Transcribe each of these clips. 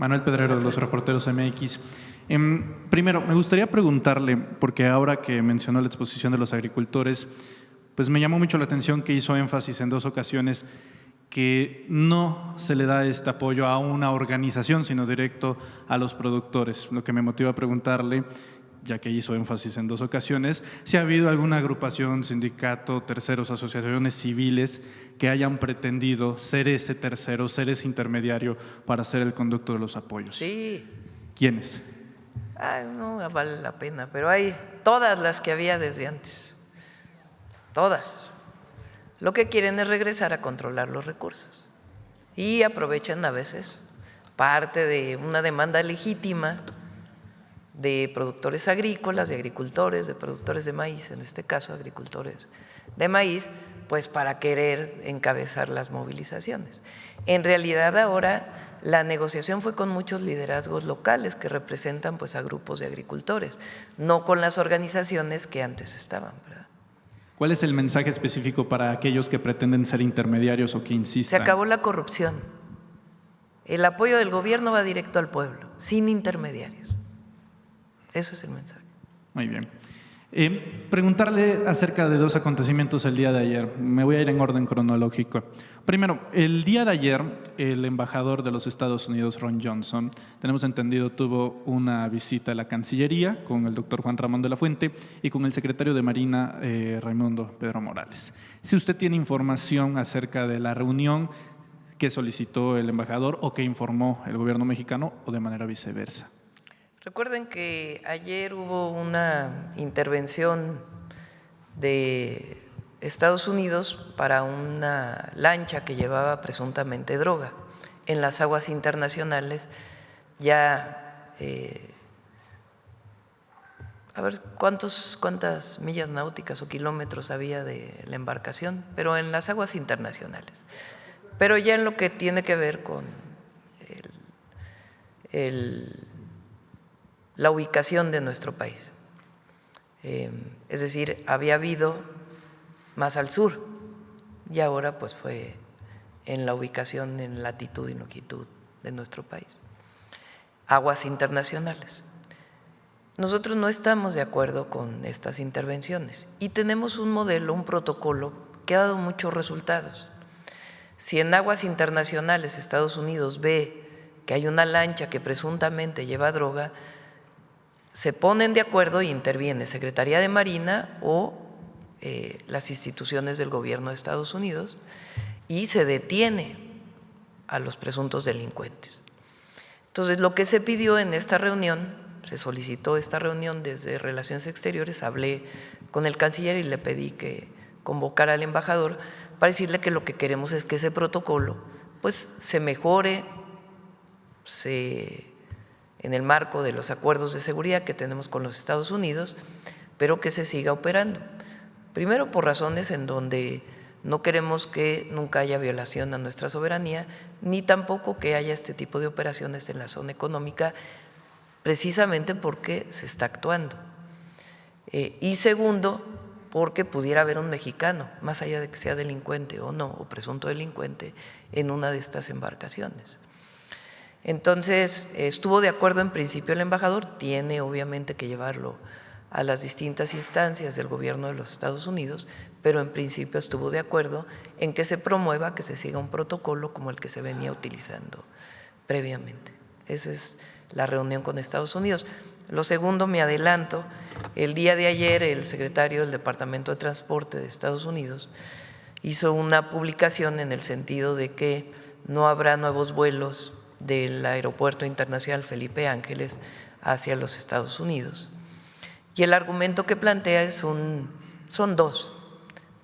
Manuel Pedrero de los Reporteros MX. Primero, me gustaría preguntarle, porque ahora que mencionó la exposición de los agricultores, pues me llamó mucho la atención que hizo énfasis en 2 ocasiones que no se le da este apoyo a una organización, sino directo a los productores. Lo que me motiva a preguntarle, ya que hizo énfasis en 2 ocasiones, si ha habido alguna agrupación, sindicato, terceros, asociaciones civiles que hayan pretendido ser ese tercero, ser ese intermediario para ser el conducto de los apoyos. Sí. ¿Quiénes? Ay, no vale la pena, pero hay todas las que había desde antes, todas. Lo que quieren es regresar a controlar los recursos y aprovechan a veces parte de una demanda legítima de productores agrícolas, de agricultores, de productores de maíz, en este caso agricultores de maíz, pues para querer encabezar las movilizaciones. En realidad ahora la negociación fue con muchos liderazgos locales que representan pues a grupos de agricultores, no con las organizaciones que antes estaban, ¿verdad? ¿Cuál es el mensaje específico para aquellos que pretenden ser intermediarios o que insistan? Se acabó la corrupción. El apoyo del gobierno va directo al pueblo, sin intermediarios. Ese es el mensaje. Muy bien. Preguntarle acerca de 2 acontecimientos el día de ayer. Me voy a ir en orden cronológico. Primero, el día de ayer, el embajador de los Estados Unidos, Ron Johnson, tenemos entendido, tuvo una visita a la Cancillería con el doctor Juan Ramón de la Fuente y con el secretario de Marina, Raimundo Pedro Morales. Si usted tiene información acerca de la reunión que solicitó el embajador o que informó el gobierno mexicano o de manera viceversa. Recuerden que ayer hubo una intervención de Estados Unidos para una lancha que llevaba presuntamente droga en las aguas internacionales. Ya, a ver cuántas millas náuticas o kilómetros había de la embarcación, pero en las aguas internacionales. Pero ya en lo que tiene que ver con la ubicación de nuestro país. Es decir, había habido más al sur y ahora pues fue en la ubicación en latitud y longitud de nuestro país. Aguas internacionales. Nosotros no estamos de acuerdo con estas intervenciones y tenemos un modelo, un protocolo que ha dado muchos resultados. Si en aguas internacionales Estados Unidos ve que hay una lancha que presuntamente lleva droga, se ponen de acuerdo y interviene Secretaría de Marina o las instituciones del gobierno de Estados Unidos y se detiene a los presuntos delincuentes. Entonces, lo que se pidió en esta reunión, se solicitó esta reunión desde Relaciones Exteriores, hablé con el canciller y le pedí que convocara al embajador para decirle que lo que queremos es que ese protocolo pues se mejore, en el marco de los acuerdos de seguridad que tenemos con los Estados Unidos, pero que se siga operando. Primero, por razones en donde no queremos que nunca haya violación a nuestra soberanía, ni tampoco que haya este tipo de operaciones en la zona económica, precisamente porque se está actuando. Y segundo, porque pudiera haber un mexicano, más allá de que sea delincuente o no, o presunto delincuente, en una de estas embarcaciones. Entonces, estuvo de acuerdo en principio el embajador, tiene obviamente que llevarlo a las distintas instancias del gobierno de los Estados Unidos, pero en principio estuvo de acuerdo en que se promueva, que se siga un protocolo como el que se venía utilizando previamente. Esa es la reunión con Estados Unidos. Lo segundo, me adelanto, el día de ayer el secretario del Departamento de Transporte de Estados Unidos hizo una publicación en el sentido de que no habrá nuevos vuelos del Aeropuerto Internacional Felipe Ángeles hacia los Estados Unidos. Y el argumento que plantea son 2,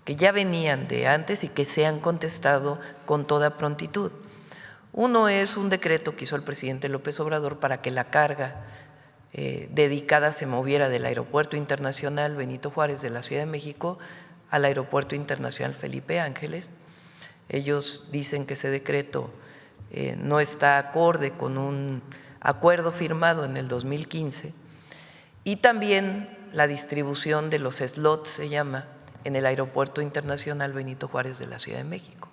que ya venían de antes y que se han contestado con toda prontitud. Uno es un decreto que hizo el presidente López Obrador para que la carga dedicada se moviera del Aeropuerto Internacional Benito Juárez de la Ciudad de México al Aeropuerto Internacional Felipe Ángeles. Ellos dicen que ese decreto no está acorde con un acuerdo firmado en el 2015 y también la distribución de los slots, se llama, en el Aeropuerto Internacional Benito Juárez de la Ciudad de México.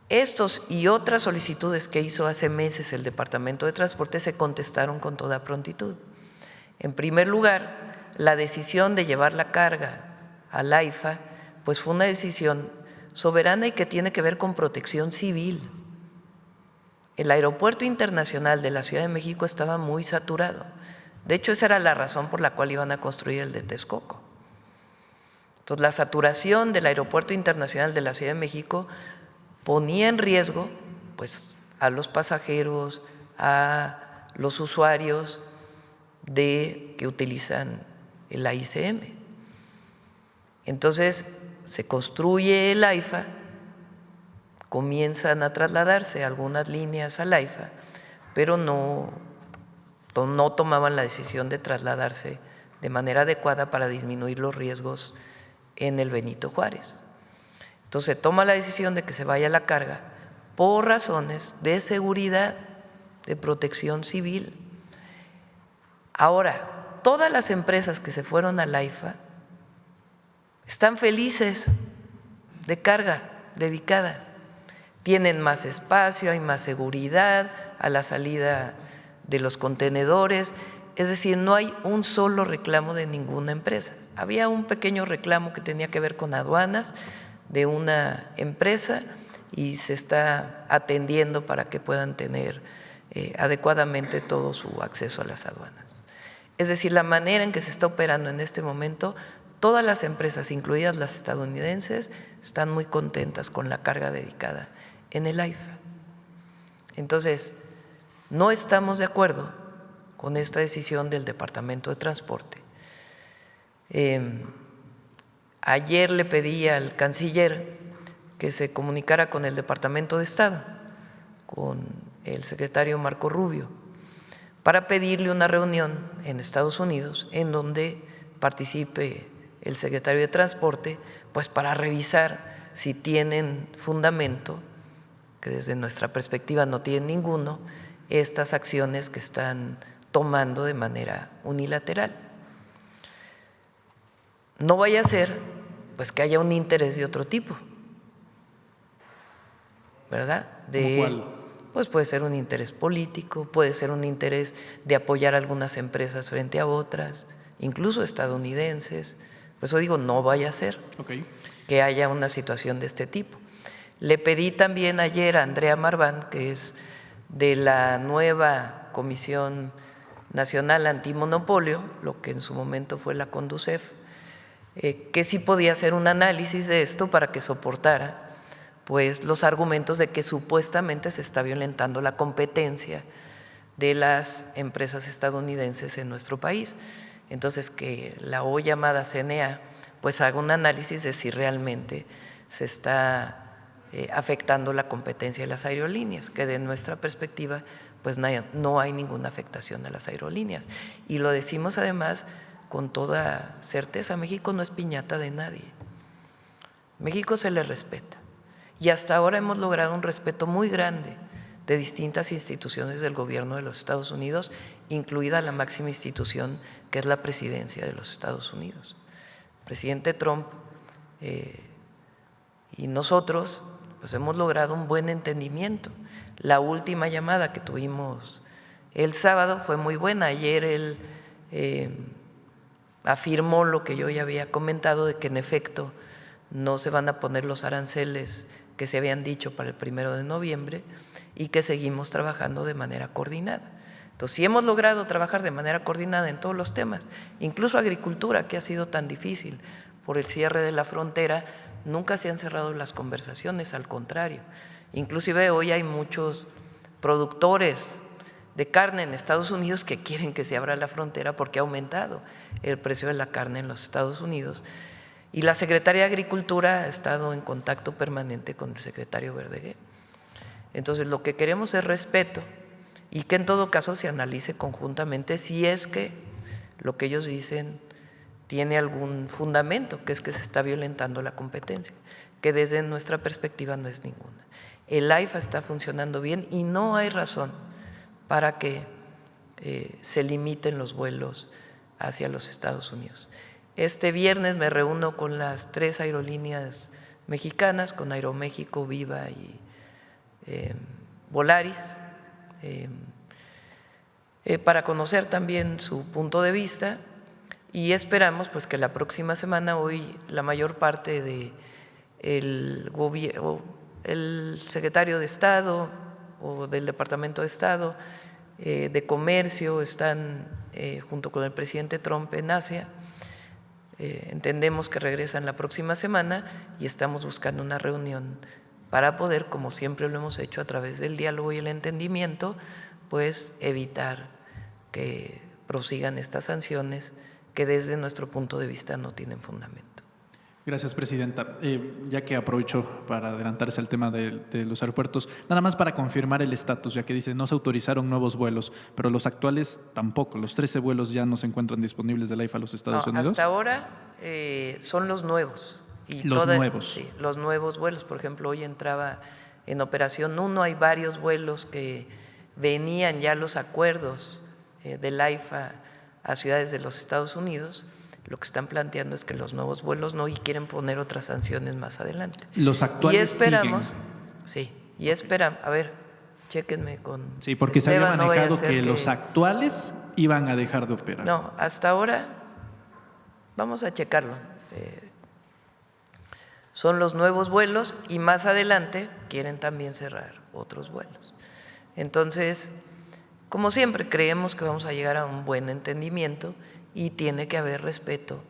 Estos y otras solicitudes que hizo hace meses el Departamento de Transporte se contestaron con toda prontitud. En primer lugar, la decisión de llevar la carga al AIFA, pues fue una decisión soberana y que tiene que ver con protección civil. El Aeropuerto Internacional de la Ciudad de México estaba muy saturado. De hecho, esa era la razón por la cual iban a construir el de Texcoco. Entonces, la saturación del Aeropuerto Internacional de la Ciudad de México ponía en riesgo pues, a los pasajeros, a los usuarios que utilizan el AICM. Entonces, se construye el AIFA, comienzan a trasladarse algunas líneas al AIFA, pero no tomaban la decisión de trasladarse de manera adecuada para disminuir los riesgos en el Benito Juárez. Entonces, se toma la decisión de que se vaya la carga por razones de seguridad, de protección civil. Ahora, todas las empresas que se fueron al AIFA están felices de carga dedicada. Tienen más espacio, hay más seguridad a la salida de los contenedores, es decir, no hay un solo reclamo de ninguna empresa. Había un pequeño reclamo que tenía que ver con aduanas de una empresa y se está atendiendo para que puedan tener adecuadamente todo su acceso a las aduanas. Es decir, la manera en que se está operando en este momento, todas las empresas, incluidas las estadounidenses, están muy contentas con la carga dedicada en el AIFA. Entonces, no estamos de acuerdo con esta decisión del Departamento de Transporte. Ayer le pedí al canciller que se comunicara con el Departamento de Estado, con el secretario Marco Rubio, para pedirle una reunión en Estados Unidos en donde participe el secretario de Transporte, pues para revisar si tienen fundamento, que desde nuestra perspectiva no tienen ninguno, estas acciones que están tomando de manera unilateral. No vaya a ser pues que haya un interés de otro tipo, ¿verdad? ¿Cómo cuál? Pues puede ser un interés político, puede ser un interés de apoyar a algunas empresas frente a otras, incluso estadounidenses. Por eso digo, no vaya a ser que haya una situación de este tipo. Le pedí también ayer a Andrea Marván, que es de la nueva Comisión Nacional Antimonopolio, lo que en su momento fue la CONDUCEF, que sí podía hacer un análisis de esto para que soportara pues, los argumentos de que supuestamente se está violentando la competencia de las empresas estadounidenses en nuestro país. Entonces, que la hoy llamada CNA pues haga un análisis de si realmente se está afectando la competencia de las aerolíneas, que de nuestra perspectiva pues no hay ninguna afectación a las aerolíneas. Y lo decimos además con toda certeza, México no es piñata de nadie. México se le respeta. Y hasta ahora hemos logrado un respeto muy grande de distintas instituciones del gobierno de los Estados Unidos, incluida la máxima institución que es la presidencia de los Estados Unidos. El presidente Trump y nosotros pues hemos logrado un buen entendimiento. La última llamada que tuvimos el sábado fue muy buena. Ayer él afirmó lo que yo ya había comentado, de que en efecto no se van a poner los aranceles que se habían dicho para el 1 de noviembre y que seguimos trabajando de manera coordinada. Entonces, sí hemos logrado trabajar de manera coordinada en todos los temas, incluso agricultura, que ha sido tan difícil por el cierre de la frontera, nunca se han cerrado las conversaciones, al contrario. Inclusive hoy hay muchos productores de carne en Estados Unidos que quieren que se abra la frontera porque ha aumentado el precio de la carne en los Estados Unidos. Y la Secretaría de Agricultura ha estado en contacto permanente con el secretario Verdeguer. Entonces, lo que queremos es respeto y que en todo caso se analice conjuntamente si es que lo que ellos dicen tiene algún fundamento, que es que se está violentando la competencia, que desde nuestra perspectiva no es ninguna. El AIFA está funcionando bien y no hay razón para que se limiten los vuelos hacia los Estados Unidos. Este viernes me reúno con las 3 aerolíneas mexicanas, con Aeroméxico, Viva y Volaris, para conocer también su punto de vista, y esperamos pues que la próxima semana, hoy la mayor parte de el secretario de Estado o del Departamento de Estado, de Comercio, están junto con el presidente Trump en Asia. Entendemos que regresan la próxima semana y estamos buscando una reunión para poder, como siempre lo hemos hecho a través del diálogo y el entendimiento, pues evitar que prosigan estas sanciones que desde nuestro punto de vista no tienen fundamento. Gracias, Presidenta. Ya que aprovecho para adelantarse al tema de los aeropuertos, nada más para confirmar el estatus, ya que dice no se autorizaron nuevos vuelos, pero los actuales tampoco, los 13 vuelos ya no se encuentran disponibles del AIFA a los Estados Unidos. Hasta ahora son los nuevos. Y nuevos. Sí, los nuevos vuelos. Por ejemplo, hoy entraba en operación 1, hay varios vuelos que venían ya los acuerdos del AIFA a ciudades de los Estados Unidos. Lo que están planteando es que los nuevos vuelos no, y quieren poner otras sanciones más adelante. Los actuales y esperamos, siguen. Sí, y esperamos, a ver, chéquenme con… Sí, porque se había Esteban, manejado que los actuales iban a dejar de operar. No, hasta ahora, vamos a checarlo. Son los nuevos vuelos y más adelante quieren también cerrar otros vuelos. Entonces, como siempre, creemos que vamos a llegar a un buen entendimiento y tiene que haber respeto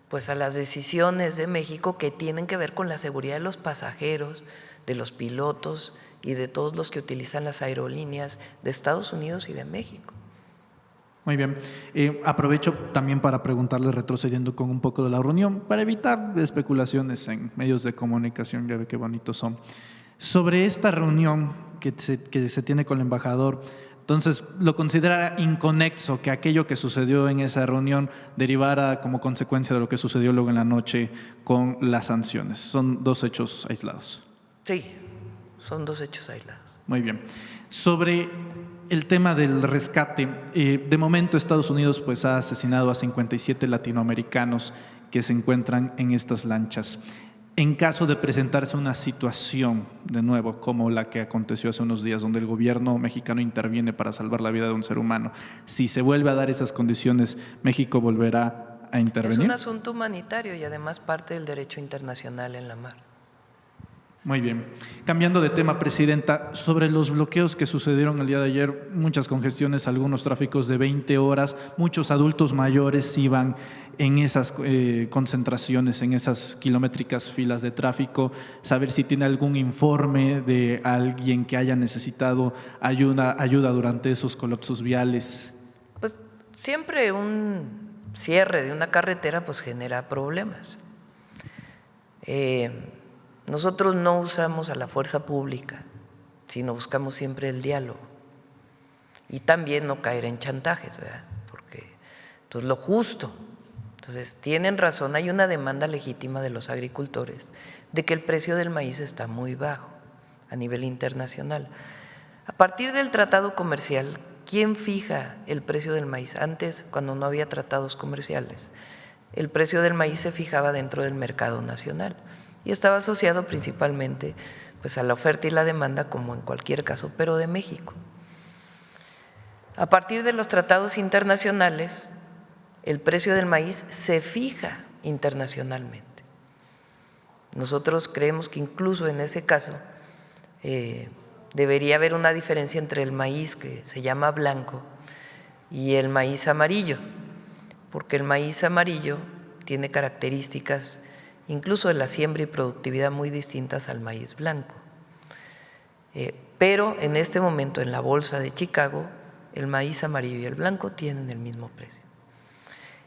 pues a las decisiones de México que tienen que ver con la seguridad de los pasajeros, de los pilotos y de todos los que utilizan las aerolíneas de Estados Unidos y de México. Muy bien. Aprovecho también para preguntarle, retrocediendo con un poco de la reunión, para evitar especulaciones en medios de comunicación, ya ve qué bonitos son, sobre esta reunión que se tiene con el embajador. Entonces, ¿lo considera inconexo que aquello que sucedió en esa reunión derivara como consecuencia de lo que sucedió luego en la noche con las sanciones? Son dos hechos aislados. Sí, son dos hechos aislados. Muy bien. Sobre el tema del rescate, de momento Estados Unidos pues ha asesinado a 57 latinoamericanos que se encuentran en estas lanchas. En caso de presentarse una situación, de nuevo, como la que aconteció hace unos días, donde el gobierno mexicano interviene para salvar la vida de un ser humano, si se vuelve a dar esas condiciones, ¿México volverá a intervenir? Es un asunto humanitario y además parte del derecho internacional en la mar. Muy bien. Cambiando de tema, Presidenta, sobre los bloqueos que sucedieron el día de ayer, muchas congestiones, algunos tráficos de 20 horas, muchos adultos mayores iban en esas concentraciones, en esas kilométricas filas de tráfico, saber si tiene algún informe de alguien que haya necesitado ayuda durante esos colapsos viales. Pues siempre un cierre de una carretera pues genera problemas. Nosotros no usamos a la fuerza pública, sino buscamos siempre el diálogo y también no caer en chantajes, ¿verdad? Porque entonces lo justo. Entonces tienen razón, hay una demanda legítima de los agricultores de que el precio del maíz está muy bajo a nivel internacional. A partir del tratado comercial, ¿quién fija el precio del maíz? Antes, cuando no había tratados comerciales, el precio del maíz se fijaba dentro del mercado nacional y estaba asociado principalmente pues, a la oferta y la demanda, como en cualquier caso, pero de México. A partir de los tratados internacionales, el precio del maíz se fija internacionalmente. Nosotros creemos que incluso en ese caso debería haber una diferencia entre el maíz que se llama blanco y el maíz amarillo, porque el maíz amarillo tiene características incluso de la siembra y productividad muy distintas al maíz blanco. Pero en este momento en la bolsa de Chicago, el maíz amarillo y el blanco tienen el mismo precio.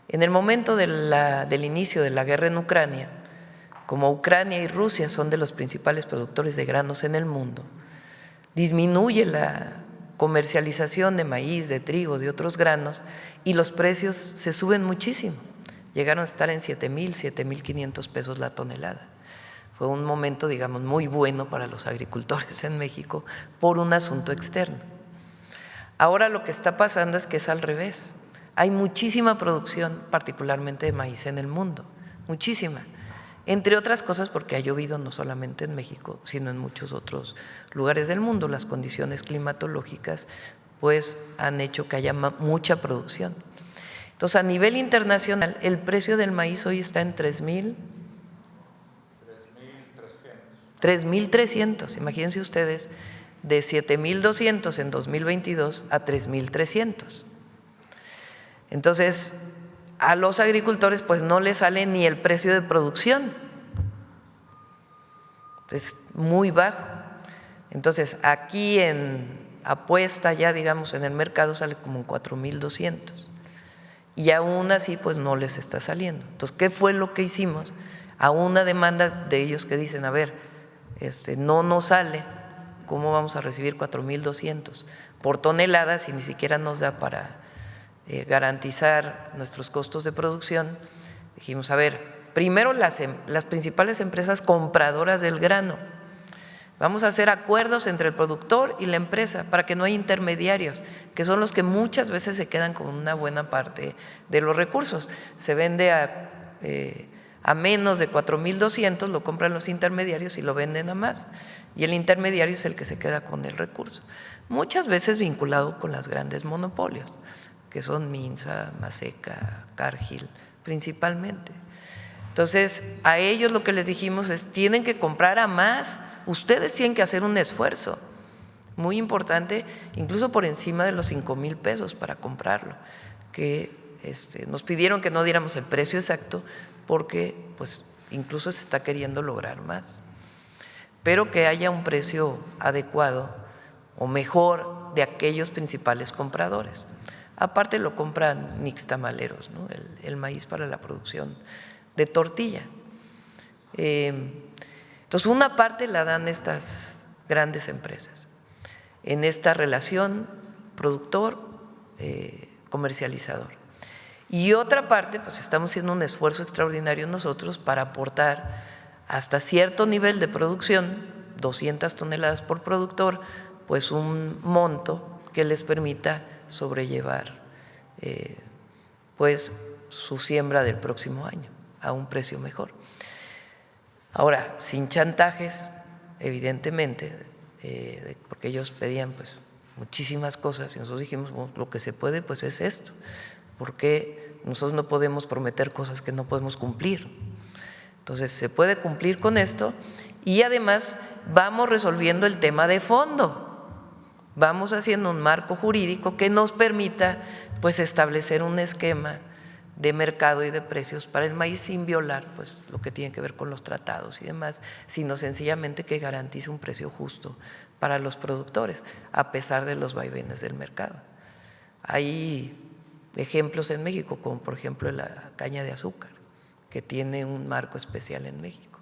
En el momento del inicio de la guerra en Ucrania, como Ucrania y Rusia son de los principales productores de granos en el mundo, disminuye la comercialización de maíz, de trigo, de otros granos y los precios se suben muchísimo. Llegaron a estar en 7,000, 7,500 pesos la tonelada. Fue un momento, digamos, muy bueno para los agricultores en México por un asunto externo. Ahora lo que está pasando es que es al revés. Hay muchísima producción, particularmente de maíz en el mundo, muchísima. entre otras cosas porque ha llovido no solamente en México, sino en muchos otros lugares del mundo. Las condiciones climatológicas pues han hecho que haya mucha producción. Entonces, a nivel internacional, el precio del maíz hoy está en 3,300. Imagínense ustedes, de 7,200 en 2022 a 3,300. Entonces, a los agricultores pues no les sale ni el precio de producción, es muy bajo. Entonces, aquí en apuesta ya, digamos, en el mercado sale como en 4,200 y aún así pues no les está saliendo. Entonces, ¿qué fue lo que hicimos? A una demanda de ellos que dicen, a ver, no nos sale, ¿cómo vamos a recibir 4,200 por tonelada si ni siquiera nos da para garantizar nuestros costos de producción? Dijimos, a ver, primero las principales empresas compradoras del grano, vamos a hacer acuerdos entre el productor y la empresa para que no haya intermediarios, que son los que muchas veces se quedan con una buena parte de los recursos. Se vende a menos de 4,200, lo compran los intermediarios y lo venden a más, y el intermediario es el que se queda con el recurso, muchas veces vinculado con los grandes monopolios, que son Minsa, Maseca, Cargill principalmente. Entonces, a ellos lo que les dijimos es, tienen que comprar a más, ustedes tienen que hacer un esfuerzo muy importante, incluso por encima de los 5,000 pesos para comprarlo, que nos pidieron que no diéramos el precio exacto porque pues incluso se está queriendo lograr más, pero que haya un precio adecuado o mejor de aquellos principales compradores. Aparte lo compran nixtamaleros, ¿no? El maíz para la producción de tortilla. Entonces, una parte la dan estas grandes empresas en esta relación productor-comercializador. Y otra parte, pues estamos haciendo un esfuerzo extraordinario nosotros para aportar hasta cierto nivel de producción, 200 toneladas por productor, pues un monto que les permita sobrellevar pues su siembra del próximo año a un precio mejor. Ahora, sin chantajes, evidentemente, porque ellos pedían pues muchísimas cosas y nosotros dijimos, bueno, lo que se puede pues es esto, porque nosotros no podemos prometer cosas que no podemos cumplir. Entonces, se puede cumplir con esto y además vamos resolviendo el tema de fondo. Vamos haciendo un marco jurídico que nos permita pues establecer un esquema de mercado y de precios para el maíz sin violar pues lo que tiene que ver con los tratados y demás, sino sencillamente que garantice un precio justo para los productores a pesar de los vaivenes del mercado. Hay ejemplos en México, como por ejemplo la caña de azúcar, que tiene un marco especial en México.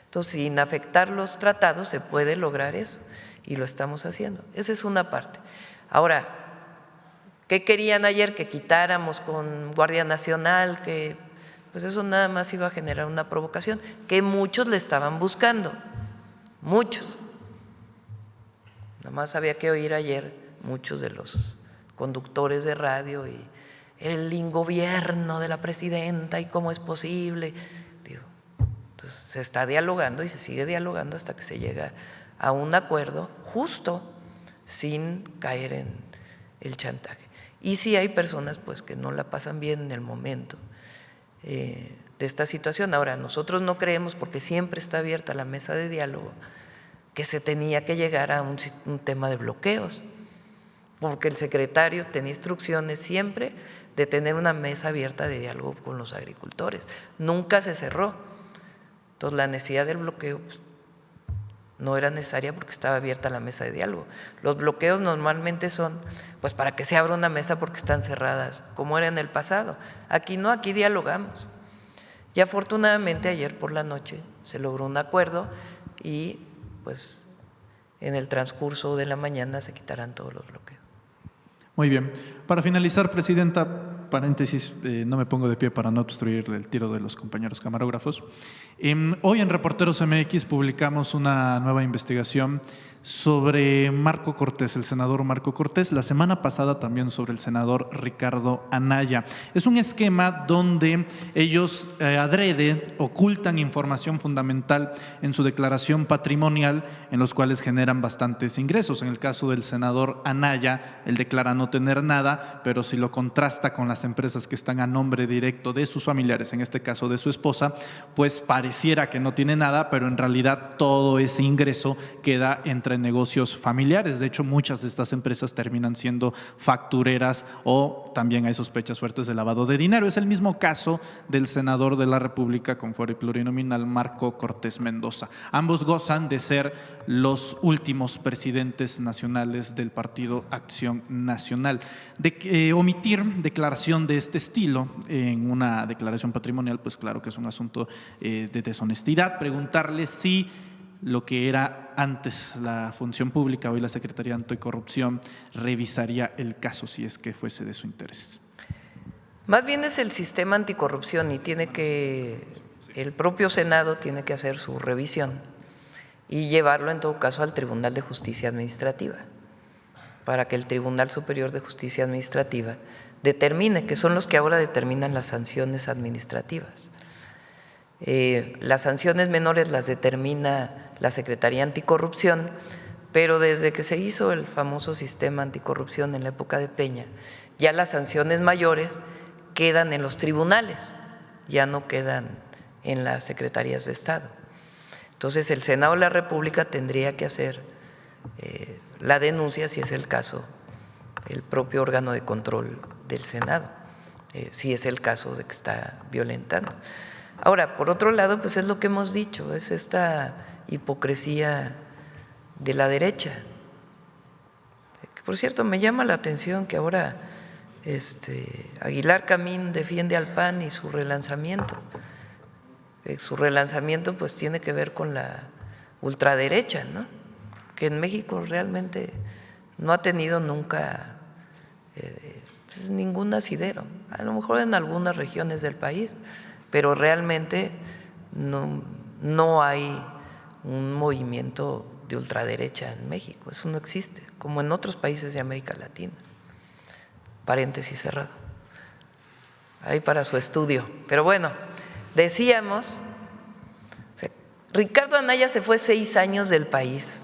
Entonces, sin afectar los tratados se puede lograr eso y lo estamos haciendo. Esa es una parte. Ahora, ¿qué querían ayer? Que quitáramos con Guardia Nacional, que pues eso nada más iba a generar una provocación, que muchos le estaban buscando, muchos. Nada más había que oír ayer muchos de los conductores de radio y el ingobierno de la presidenta y cómo es posible. Digo, entonces se está dialogando y se sigue dialogando hasta que se llega a un acuerdo justo sin caer en el chantaje. Y sí hay personas pues que no la pasan bien en el momento de esta situación. Ahora, nosotros no creemos, porque siempre está abierta la mesa de diálogo, que se tenía que llegar a un tema de bloqueos, porque el secretario tenía instrucciones siempre de tener una mesa abierta de diálogo con los agricultores. Nunca se cerró. Entonces, la necesidad del bloqueo pues, no era necesaria porque estaba abierta la mesa de diálogo. Los bloqueos normalmente son pues para que se abra una mesa porque están cerradas, como era en el pasado. Aquí no, aquí dialogamos. Y afortunadamente ayer por la noche se logró un acuerdo y pues en el transcurso de la mañana se quitarán todos los bloqueos. Muy bien. Para finalizar, Presidenta, paréntesis, no me pongo de pie para no obstruir el tiro de los compañeros camarógrafos. Hoy en Reporteros MX publicamos una nueva investigación sobre Marco Cortés, el senador Marco Cortés, la semana pasada también sobre el senador Ricardo Anaya. Es un esquema donde ellos adrede ocultan información fundamental en su declaración patrimonial, en los cuales generan bastantes ingresos. En el caso del senador Anaya, él declara no tener nada, pero si lo contrasta con las empresas que están a nombre directo de sus familiares, en este caso de su esposa, pues pareciera que no tiene nada, pero en realidad todo ese ingreso queda entre negocios familiares. De hecho, muchas de estas empresas terminan siendo factureras o también hay sospechas fuertes de lavado de dinero. Es el mismo caso del senador de la República con fuero y plurinominal Marco Cortés Mendoza. Ambos gozan de ser los últimos presidentes nacionales del Partido Acción Nacional. Omitir declaración de este estilo en una declaración patrimonial, pues claro que es un asunto de deshonestidad. Preguntarle si lo que era antes la función pública, hoy la Secretaría Anticorrupción, revisaría el caso si es que fuese de su interés. Más bien es el sistema anticorrupción y el propio Senado tiene que hacer su revisión y llevarlo en todo caso al Tribunal de Justicia Administrativa, para que el Tribunal Superior de Justicia Administrativa determine, que son los que ahora determinan las sanciones administrativas. Las sanciones menores las determina la Secretaría Anticorrupción, pero desde que se hizo el famoso sistema anticorrupción en la época de Peña, ya las sanciones mayores quedan en los tribunales, ya no quedan en las secretarías de Estado. Entonces el Senado de la República tendría que hacer la denuncia, si es el caso, el propio órgano de control del Senado, si es el caso de que está violentando. Ahora, por otro lado, pues es lo que hemos dicho, es esta hipocresía de la derecha. Por cierto, me llama la atención que ahora Aguilar Camín defiende al PAN y su relanzamiento. Su relanzamiento pues tiene que ver con la ultraderecha, ¿no? Que en México realmente no ha tenido nunca pues ningún asidero, a lo mejor en algunas regiones del país, pero realmente no hay un movimiento de ultraderecha en México, eso no existe, como en otros países de América Latina. Paréntesis cerrado, ahí para su estudio. Pero bueno, decíamos, Ricardo Anaya se fue 6 años del país,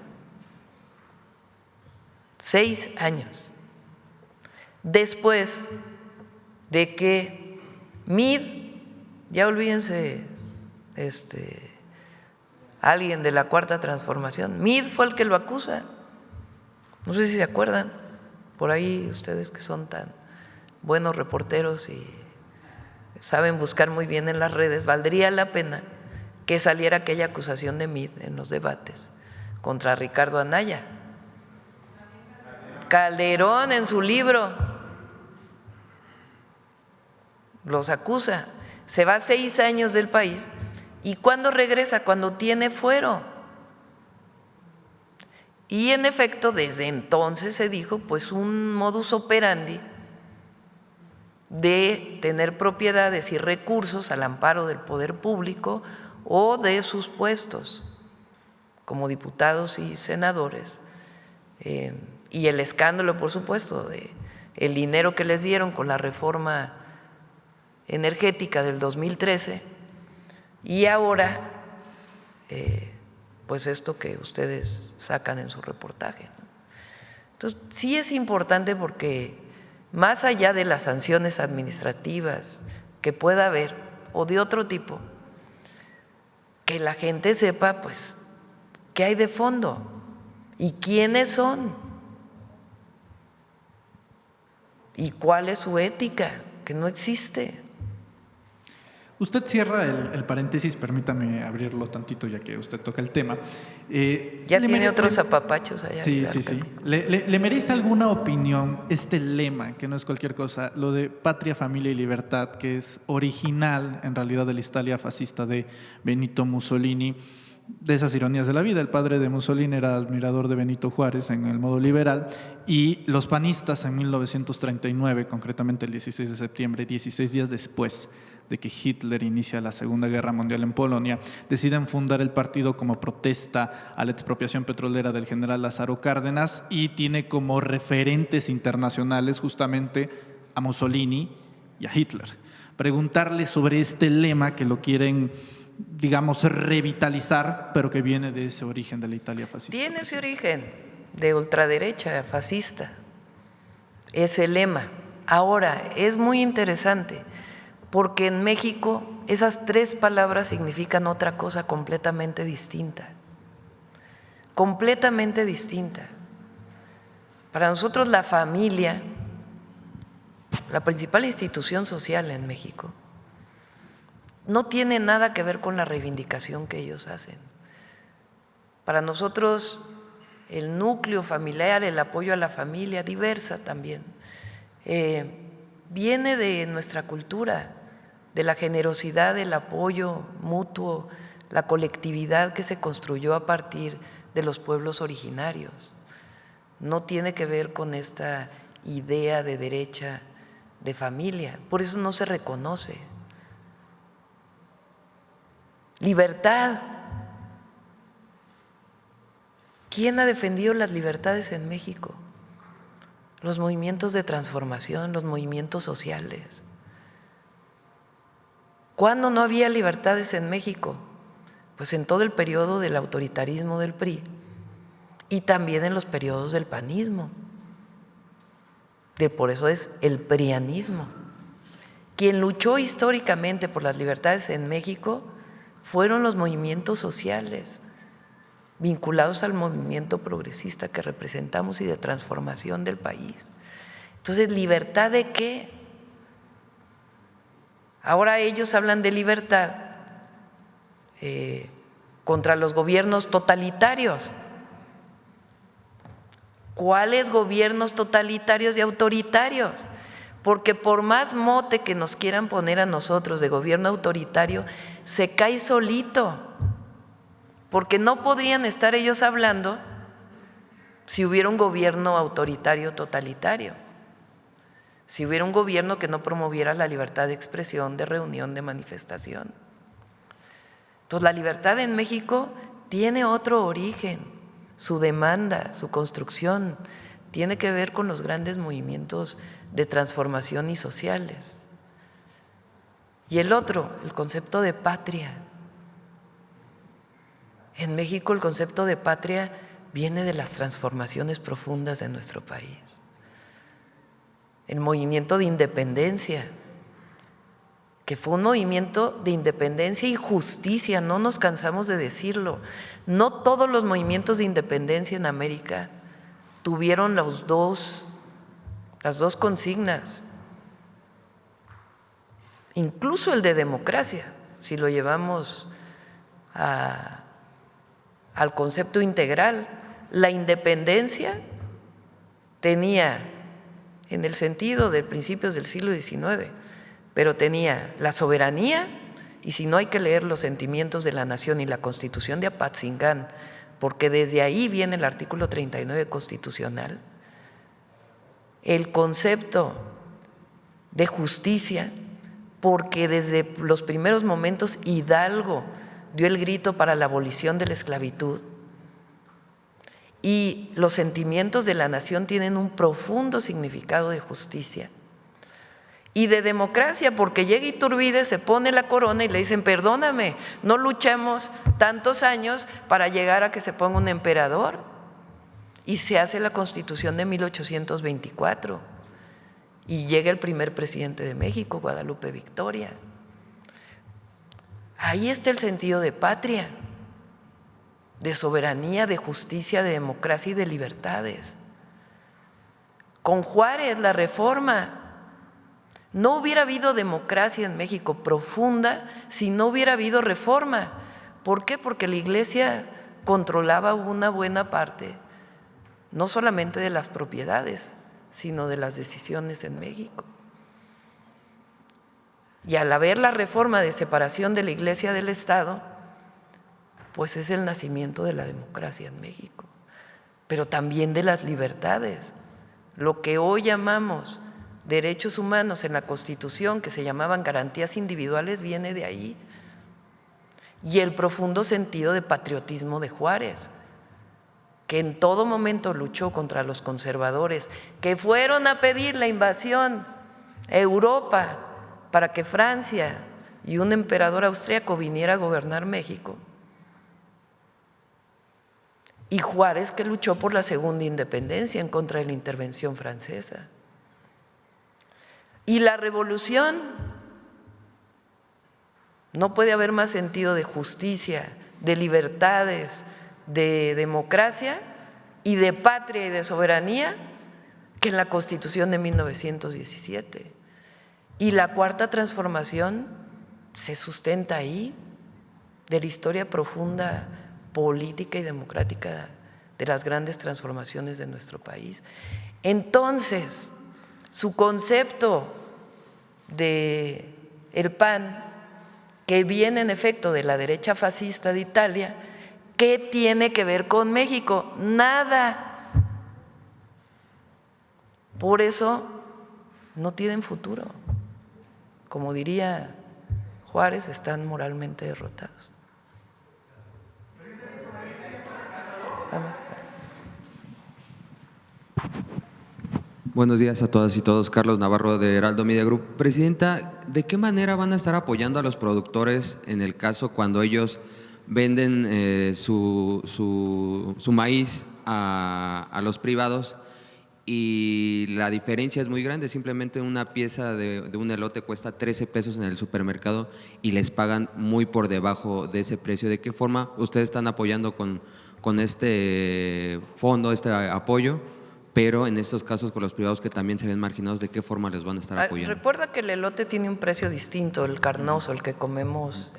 6 años, después de que MID, ya olvídense, alguien de la Cuarta Transformación, MID fue el que lo acusa, no sé si se acuerdan, por ahí ustedes que son tan buenos reporteros y saben buscar muy bien en las redes, valdría la pena que saliera aquella acusación de MID en los debates contra Ricardo Anaya. Calderón en su libro los acusa, se va 6 años del país y ¿cuándo regresa? Cuando tiene fuero. Y en efecto, desde entonces se dijo pues un modus operandi de tener propiedades y recursos al amparo del poder público o de sus puestos como diputados y senadores, y el escándalo, por supuesto, de el dinero que les dieron con la reforma energética del 2013 y ahora pues esto que ustedes sacan en su reportaje. Entonces sí es importante porque más allá de las sanciones administrativas que pueda haber o de otro tipo, que la gente sepa pues qué hay de fondo y quiénes son y cuál es su ética, que no existe. Usted cierra el paréntesis, permítame abrirlo tantito ya que usted toca el tema. Ya tiene otros apapachos allá. Sí, sí, sí. ¿Le merece alguna opinión este lema, que no es cualquier cosa, lo de patria, familia y libertad, que es original en realidad de la Italia fascista de Benito Mussolini? De esas ironías de la vida, el padre de Mussolini era admirador de Benito Juárez en el modo liberal y los panistas en 1939, concretamente el 16 de septiembre, 16 días después de que Hitler inicia la Segunda Guerra Mundial en Polonia, deciden fundar el partido como protesta a la expropiación petrolera del general Lázaro Cárdenas y tiene como referentes internacionales justamente a Mussolini y a Hitler. Preguntarle sobre este lema que lo quieren, digamos, revitalizar, pero que viene de ese origen de la Italia fascista. Tiene ese origen de ultraderecha fascista, ese lema. Ahora, es muy interesante porque en México esas tres palabras significan otra cosa completamente distinta. Completamente distinta. Para nosotros la familia, la principal institución social en México, no tiene nada que ver con la reivindicación que ellos hacen. Para nosotros el núcleo familiar, el apoyo a la familia, diversa también, viene de nuestra cultura, de la generosidad, del apoyo mutuo, la colectividad que se construyó a partir de los pueblos originarios. No tiene que ver con esta idea de derecha de familia, por eso no se reconoce. Libertad. ¿Quién ha defendido las libertades en México? Los movimientos de transformación, los movimientos sociales. ¿Cuándo no había libertades en México? Pues en todo el periodo del autoritarismo del PRI y también en los periodos del panismo. Por eso es el prianismo. Quien luchó históricamente por las libertades en México fueron los movimientos sociales vinculados al movimiento progresista que representamos y de transformación del país. Entonces, ¿libertad de qué? Ahora ellos hablan de libertad contra los gobiernos totalitarios. ¿Cuáles gobiernos totalitarios y autoritarios? Porque por más mote que nos quieran poner a nosotros de gobierno autoritario, se cae solito, porque no podrían estar ellos hablando si hubiera un gobierno autoritario totalitario, si hubiera un gobierno que no promoviera la libertad de expresión, de reunión, de manifestación. Entonces, la libertad en México tiene otro origen. Su demanda, su construcción, tiene que ver con los grandes movimientos de transformación y sociales. Y el otro, el concepto de patria. En México el concepto de patria viene de las transformaciones profundas de nuestro país. El movimiento de independencia, que fue un movimiento de independencia y justicia, no nos cansamos de decirlo. No todos los movimientos de independencia en América tuvieron las dos consignas. Incluso el de democracia, si lo llevamos al concepto integral, la independencia tenía, en el sentido de principios del siglo XIX, pero tenía la soberanía, y si no hay que leer los sentimientos de la nación y la Constitución de Apatzingán, porque desde ahí viene el artículo 39 constitucional, el concepto de justicia, porque desde los primeros momentos Hidalgo dio el grito para la abolición de la esclavitud, y los sentimientos de la nación tienen un profundo significado de justicia. Y de democracia, porque llega Iturbide, se pone la corona y le dicen, perdóname, no luchamos tantos años para llegar a que se ponga un emperador. Y se hace la Constitución de 1824 y llega el primer presidente de México, Guadalupe Victoria. Ahí está el sentido de patria, de soberanía, de justicia, de democracia y de libertades. Con Juárez, la Reforma. No hubiera habido democracia en México profunda si no hubiera habido reforma. ¿Por qué? Porque la Iglesia controlaba una buena parte, no solamente de las propiedades, sino de las decisiones en México. Y al haber la reforma de separación de la Iglesia del Estado, pues es el nacimiento de la democracia en México, pero también de las libertades, lo que hoy llamamos derechos humanos en la Constitución, que se llamaban garantías individuales, viene de ahí. Y el profundo sentido de patriotismo de Juárez, que en todo momento luchó contra los conservadores, que fueron a pedir la invasión a Europa para que Francia y un emperador austríaco viniera a gobernar México. Y Juárez, que luchó por la segunda independencia en contra de la intervención francesa. Y la revolución, no puede haber más sentido de justicia, de libertades, de democracia y de patria y de soberanía que en la Constitución de 1917. Y la Cuarta Transformación se sustenta ahí, de la historia profunda política y democrática de las grandes transformaciones de nuestro país. Entonces, su concepto de el PAN, que viene en efecto de la derecha fascista de Italia, ¿qué tiene que ver con México? Nada. Por eso no tienen futuro. Como diría Juárez, están moralmente derrotados. Buenos días a todas y todos. Carlos Navarro de Heraldo Media Group. Presidenta, ¿de qué manera van a estar apoyando a los productores en el caso cuando ellos venden su maíz a los privados y la diferencia es muy grande? Simplemente una pieza de un elote cuesta 13 pesos en el supermercado y les pagan muy por debajo de ese precio. ¿De qué forma ustedes están apoyando con este fondo, este apoyo? Pero en estos casos con los privados que también se ven marginados, ¿de qué forma les van a estar apoyando? Recuerda que el elote tiene un precio distinto, el carnoso, el que comemos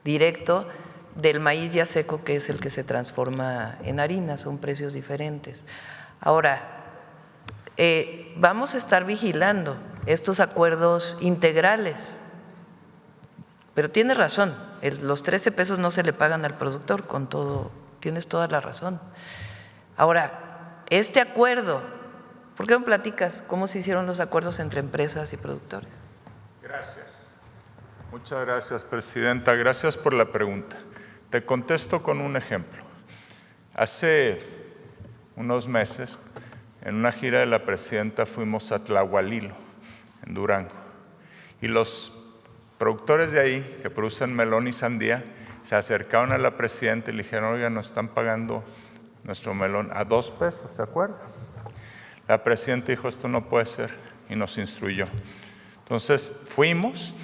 directo, del maíz ya seco, que es el que se transforma en harina, son precios diferentes. Ahora, vamos a estar vigilando estos acuerdos integrales, pero tienes razón, los 13 pesos no se le pagan al productor, con todo, tienes toda la razón. Ahora, este acuerdo, ¿por qué no platicas cómo se hicieron los acuerdos entre empresas y productores? Gracias. Muchas gracias, Presidenta. Gracias por la pregunta. Te contesto con un ejemplo. Hace unos meses, en una gira de la Presidenta, fuimos a Tlahualilo, en Durango, y los productores de ahí, que producen melón y sandía, se acercaron a la Presidenta y le dijeron: oiga, nos están pagando nuestro melón a 2 pesos, ¿se acuerda? La Presidenta dijo: esto no puede ser, y nos instruyó. Entonces fuimos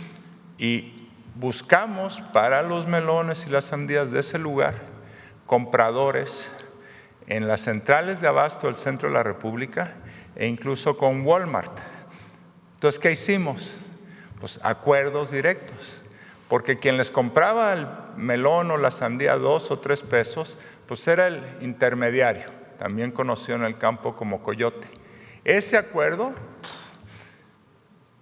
y buscamos para los melones y las sandías de ese lugar compradores en las centrales de abasto del centro de la República e incluso con Walmart. Entonces, ¿qué hicimos? Pues acuerdos directos, porque quien les compraba el melón o la sandía a 2 o 3 pesos, pues era el intermediario, también conocido en el campo como coyote. Ese acuerdo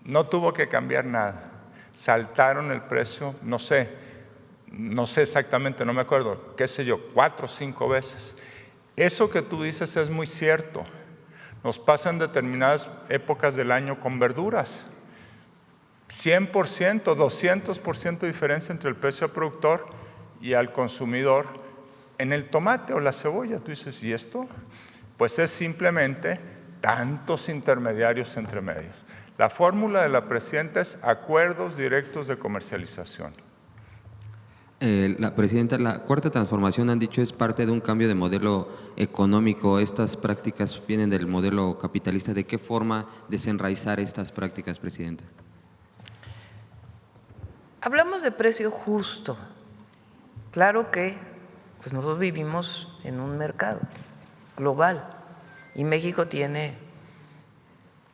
no tuvo que cambiar nada. Saltaron el precio, no sé exactamente, no me acuerdo, qué sé yo, 4 o 5 veces. Eso que tú dices es muy cierto. Nos pasa en determinadas épocas del año con verduras. 100%, 200% de diferencia entre el precio al productor y al consumidor en el tomate o la cebolla. Tú dices, ¿y esto? Pues es simplemente tantos intermediarios entre medios. La fórmula de la Presidenta es acuerdos directos de comercialización. La Presidenta, la Cuarta Transformación, han dicho, es parte de un cambio de modelo económico. Estas prácticas vienen del modelo capitalista. ¿De qué forma desenraizar estas prácticas, Presidenta? Hablamos de precio justo. Claro que pues nosotros vivimos en un mercado global y México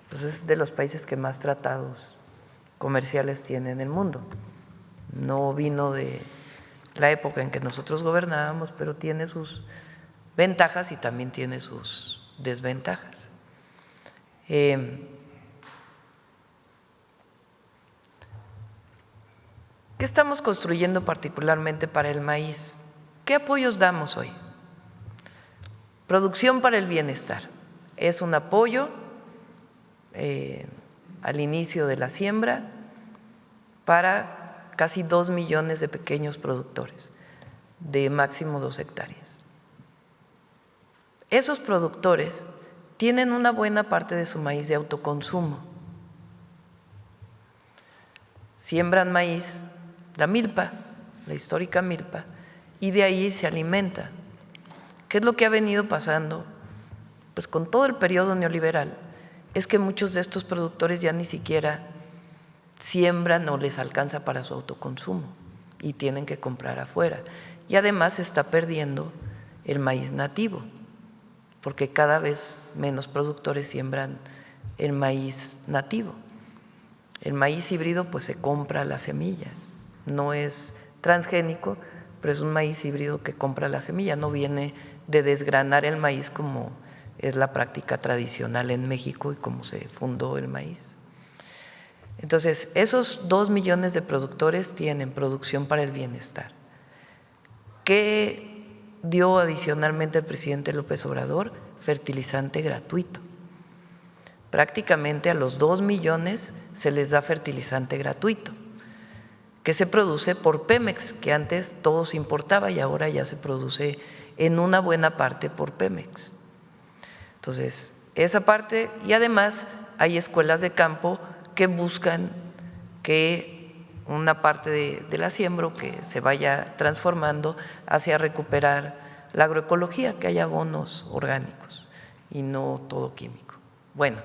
pues es de los países que más tratados comerciales tiene en el mundo. No vino de la época en que nosotros gobernábamos, pero tiene sus ventajas y también tiene sus desventajas. ¿Qué estamos construyendo particularmente para el maíz? ¿Qué apoyos damos hoy? Producción para el bienestar. Es un apoyo al inicio de la siembra para casi 2 millones de pequeños productores de máximo 2 hectáreas. Esos productores tienen una buena parte de su maíz de autoconsumo. Siembran maíz, la milpa, la histórica milpa, y de ahí se alimentan. ¿Qué es lo que ha venido pasando? Pues con todo el periodo neoliberal, es que muchos de estos productores ya ni siquiera siembran o les alcanza para su autoconsumo y tienen que comprar afuera. Y además se está perdiendo el maíz nativo, porque cada vez menos productores siembran el maíz nativo. El maíz híbrido pues se compra la semilla, no es transgénico, pero es un maíz híbrido que compra la semilla, no viene de desgranar el maíz como es la práctica tradicional en México y como se fundó el maíz. Entonces, esos 2 millones de productores tienen producción para el bienestar. ¿Qué dio adicionalmente el presidente López Obrador? Fertilizante gratuito. Prácticamente a los 2 millones se les da fertilizante gratuito, que se produce por Pemex, que antes todo se importaba y ahora ya se produce en una buena parte por Pemex. Entonces, esa parte, y además hay escuelas de campo que buscan que una parte de la siembra que se vaya transformando hacia recuperar la agroecología, que haya abonos orgánicos y no todo químico. Bueno,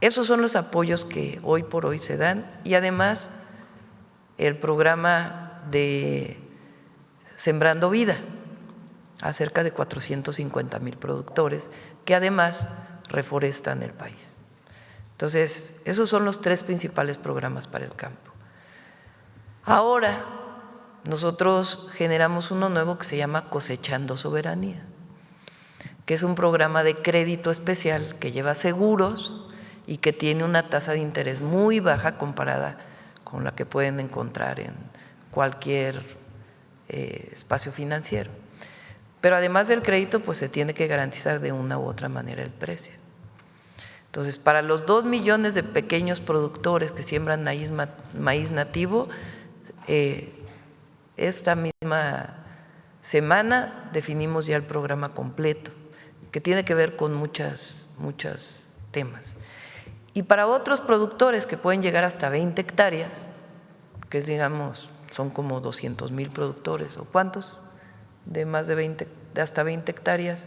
esos son los apoyos que hoy por hoy se dan y además el programa de Sembrando Vida a cerca de 450,000 productores que además reforestan el país. Entonces, esos son los 3 principales programas para el campo. Ahora, nosotros generamos uno nuevo que se llama Cosechando Soberanía, que es un programa de crédito especial que lleva seguros y que tiene una tasa de interés muy baja comparada con la que pueden encontrar en cualquier espacio financiero. Pero además del crédito, pues se tiene que garantizar de una u otra manera el precio. Entonces, para los 2 millones de pequeños productores que siembran maíz nativo, esta misma semana definimos ya el programa completo, que tiene que ver con muchos temas. Y para otros productores que pueden llegar hasta 20 hectáreas, que es, digamos, son como 200,000 productores, ¿o cuántos? De más de hasta 20 hectáreas.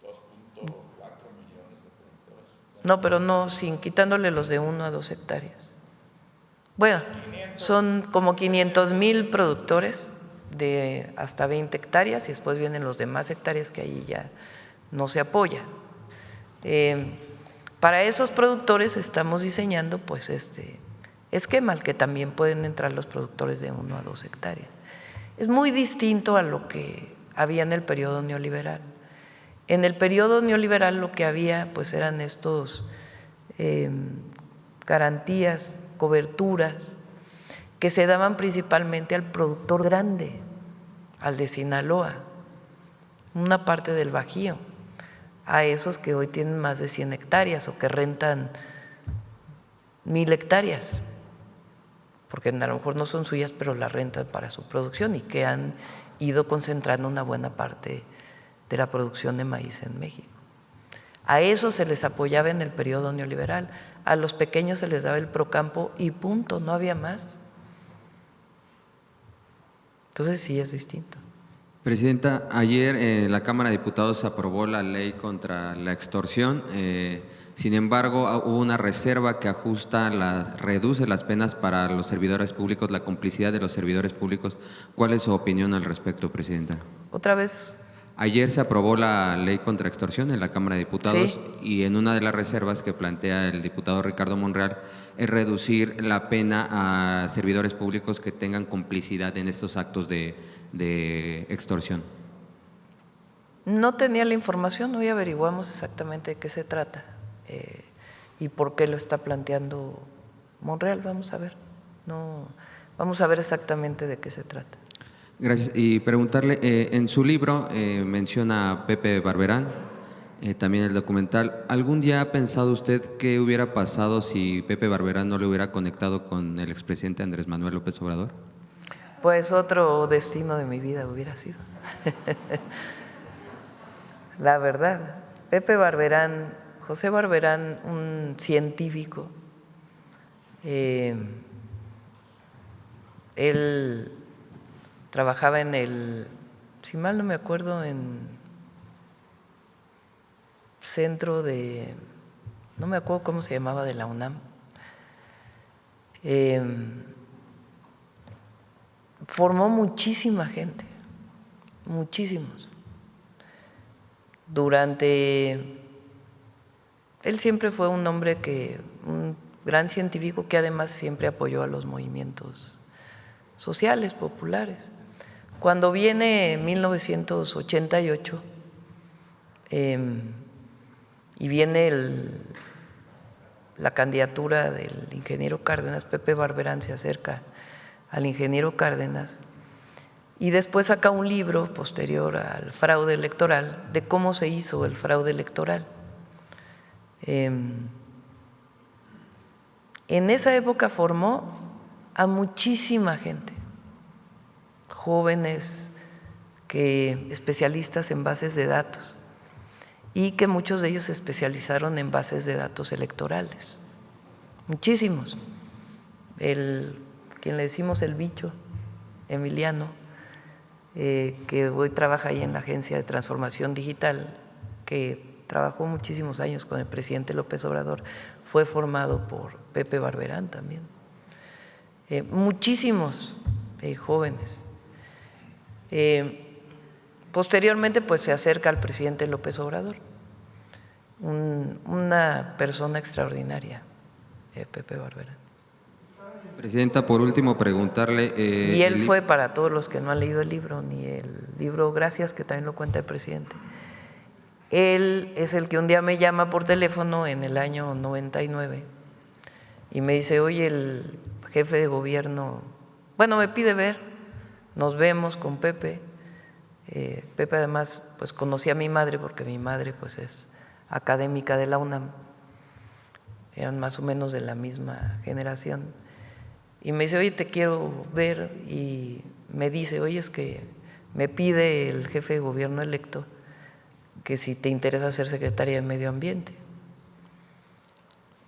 2.4 millones de productores. No, pero no, sin quitándole los de 1 a 2 hectáreas. Bueno, son como 500,000 productores de hasta 20 hectáreas y después vienen los demás hectáreas que ahí ya no se apoya. Para esos productores estamos diseñando pues este esquema al que también pueden entrar los productores de 1 a 2 hectáreas. Es muy distinto a lo que había en el periodo neoliberal. En el periodo neoliberal lo que había pues eran estos garantías, coberturas que se daban principalmente al productor grande, al de Sinaloa, una parte del Bajío, a esos que hoy tienen más de 100 hectáreas o que rentan 1,000 hectáreas, porque a lo mejor no son suyas, pero la rentan para su producción y que han ido concentrando una buena parte de la producción de maíz en México. A eso se les apoyaba en el periodo neoliberal, a los pequeños se les daba el Procampo y punto, no había más. Entonces sí es distinto. Presidenta, ayer en la Cámara de Diputados se aprobó la ley contra la extorsión. Sin embargo, hubo una reserva que reduce las penas para los servidores públicos, la complicidad de los servidores públicos. ¿Cuál es su opinión al respecto, Presidenta? ¿Otra vez? Ayer se aprobó la ley contra extorsión en la Cámara de Diputados, sí, y en una de las reservas que plantea el diputado Ricardo Monreal es reducir la pena a servidores públicos que tengan complicidad en estos actos de extorsión. No tenía la información, hoy averiguamos exactamente de qué se trata y por qué lo está planteando Monreal. Vamos a ver, vamos a ver exactamente de qué se trata. Gracias. Y preguntarle, en su libro menciona a Pepe Barberán, también el documental. ¿Algún día ha pensado usted qué hubiera pasado si Pepe Barberán no le hubiera conectado con el expresidente Andrés Manuel López Obrador? Pues otro destino de mi vida hubiera sido. La verdad, Pepe Barberán, José Barberán, un científico, él trabajaba en el, si mal no me acuerdo, en centro de, no me acuerdo cómo se llamaba, de la UNAM. Formó muchísima gente, muchísimos. Él siempre fue un hombre un gran científico que además siempre apoyó a los movimientos sociales, populares. Cuando viene en 1988 y viene la candidatura del ingeniero Cárdenas, Pepe Barberán se acerca al ingeniero Cárdenas y después saca un libro posterior al fraude electoral de cómo se hizo el fraude electoral. En esa época formó a muchísima gente, jóvenes, especialistas en bases de datos, y que muchos de ellos se especializaron en bases de datos electorales, muchísimos. Quien le decimos el bicho, Emiliano, que hoy trabaja ahí en la Agencia de Transformación Digital, que trabajó muchísimos años con el presidente López Obrador, fue formado por Pepe Barberán también. Muchísimos jóvenes. Posteriormente, pues se acerca al presidente López Obrador, una persona extraordinaria, Pepe Barberán. Presidenta, por último, preguntarle… y él fue, para todos los que no han leído el libro, ni el libro Gracias, que también lo cuenta el presidente, él es el que un día me llama por teléfono en el año 99 y me dice, oye, el jefe de gobierno, bueno, me pide ver, nos vemos con Pepe. Pepe además pues conocía a mi madre porque mi madre pues es académica de la UNAM, eran más o menos de la misma generación, y me dice, oye, te quiero ver, y me dice, oye, es que me pide el jefe de gobierno electo que si te interesa ser secretaria de Medio Ambiente.